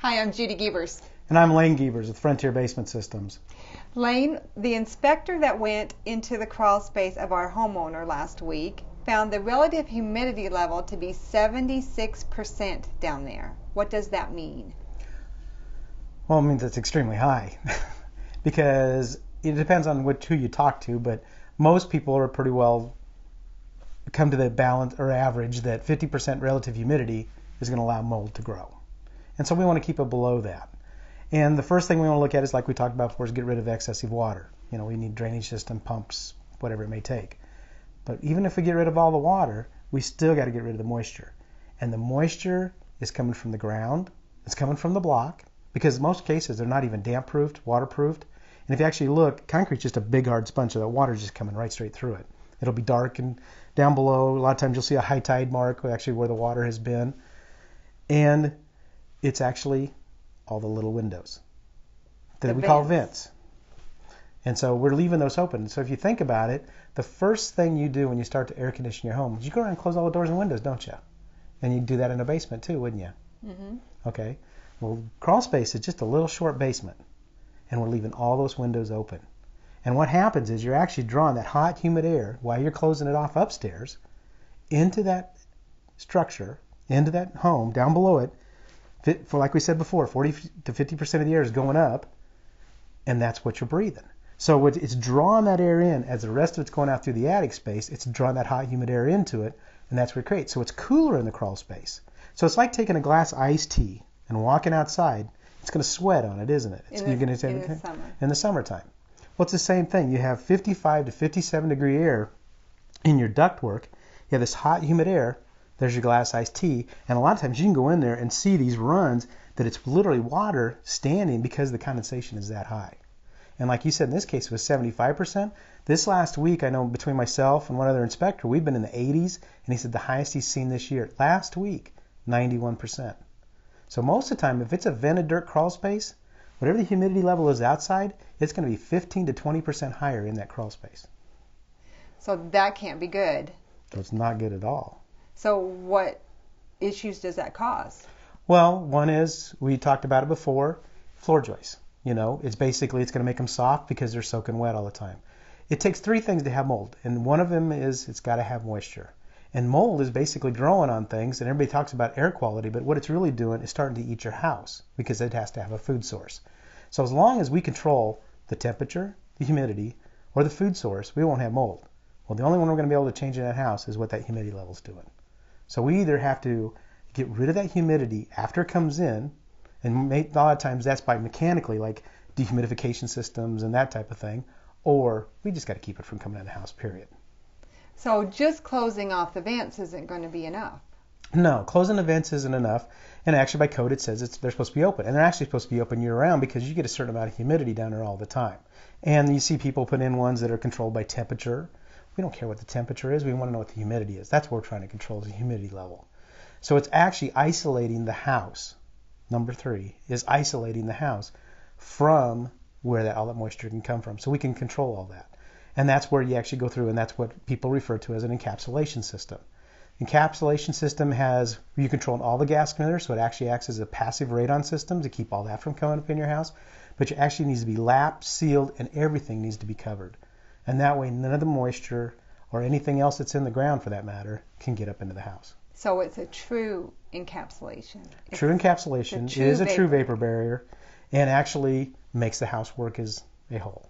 Hi, I'm Judy Gebers. And I'm Layne Gebers with Frontier Basement Systems. Layne, the inspector that went into the crawl space of our homeowner last week found the relative humidity level to be 76% down there. What does that mean? Well, it means it's extremely high because it depends on who you talk to, but most people are pretty well come to the balance or average that 50% relative humidity is going to allow mold to grow. And so we want to keep it below that. And the first thing we want to look at is, like we talked about before, is get rid of excessive water. You know, we need drainage system, pumps, whatever it may take. But even if we get rid of all the water, we still got to get rid of the moisture. And the moisture is coming from the ground. It's coming from the block, because in most cases they're not even damp-proofed, waterproofed. And if you actually look, concrete's just a big hard sponge, so that water's just coming right straight through it. It'll be dark, and down below, a lot of times you'll see a high tide mark, actually where the water has been. And it's actually all the little windows that we call vents. And so we're leaving those open. So if you think about it, the first thing you do when you start to air condition your home is you go around and close all the doors and windows, don't you? And you do that in a basement too, wouldn't you? Mm-hmm. Okay. Well, crawl space is just a little short basement, and we're leaving all those windows open. And what happens is you're actually drawing that hot, humid air while you're closing it off upstairs into that structure, into that home, down below it. For, like we said before, 40 to 50% of the air is going up, and that's what you're breathing. So it's drawing that air in as the rest of it's going out through the attic space. It's drawing that hot, humid air into it, and that's what it creates. So it's cooler in the crawl space. So it's like taking a glass of iced tea and walking outside. It's going to sweat on it, isn't it? In the summer. In the summertime. Well, it's the same thing. You have 55 to 57 degree air in your ductwork. You have this hot, humid air. There's your glass iced tea, and a lot of times you can go in there and see these runs that it's literally water standing because the condensation is that high. And like you said, in this case it was 75%. This last week, I know between myself and one other inspector, we've been in the 80s, and he said the highest he's seen this year, last week, 91%. So most of the time, if it's a vented dirt crawl space, whatever the humidity level is outside, it's going to be 15 to 20% higher in that crawl space. So that can't be good. So it's not good at all. So what issues does that cause? Well, one is, we talked about it before, floor joists. You know, it's going to make them soft because they're soaking wet all the time. It takes three things to have mold, and one of them is it's got to have moisture. And mold is basically growing on things, and everybody talks about air quality, but what it's really doing is starting to eat your house because it has to have a food source. So as long as we control the temperature, the humidity, or the food source, we won't have mold. Well, the only one we're going to be able to change in that house is what that humidity level is doing. So we either have to get rid of that humidity after it comes in, and a lot of times that's by mechanically, like dehumidification systems and that type of thing, or we just got to keep it from coming in the house, period. So just closing off the vents isn't going to be enough? No, closing the vents isn't enough, and actually by code it says they're supposed to be open, and they're actually supposed to be open year-round because you get a certain amount of humidity down there all the time. And you see people put in ones that are controlled by temperature. We don't care what the temperature is. We want to know what the humidity is. That's what we're trying to control, is the humidity level. So it's actually isolating the house. Number 3 is isolating the house from where all that moisture can come from. So we can control all that. And that's where you actually go through, and that's what people refer to as an encapsulation system. Encapsulation system has, you control all the gas emitters, so it actually acts as a passive radon system to keep all that from coming up in your house. But it actually needs to be lapped, sealed, and everything needs to be covered. And that way none of the moisture or anything else that's in the ground, for that matter, can get up into the house. So it's a true encapsulation. True encapsulation. It is a true vapor barrier, and actually makes the house work as a whole.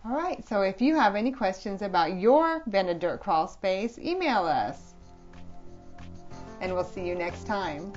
All right, so if you have any questions about your vented dirt crawl space, email us. And we'll see you next time.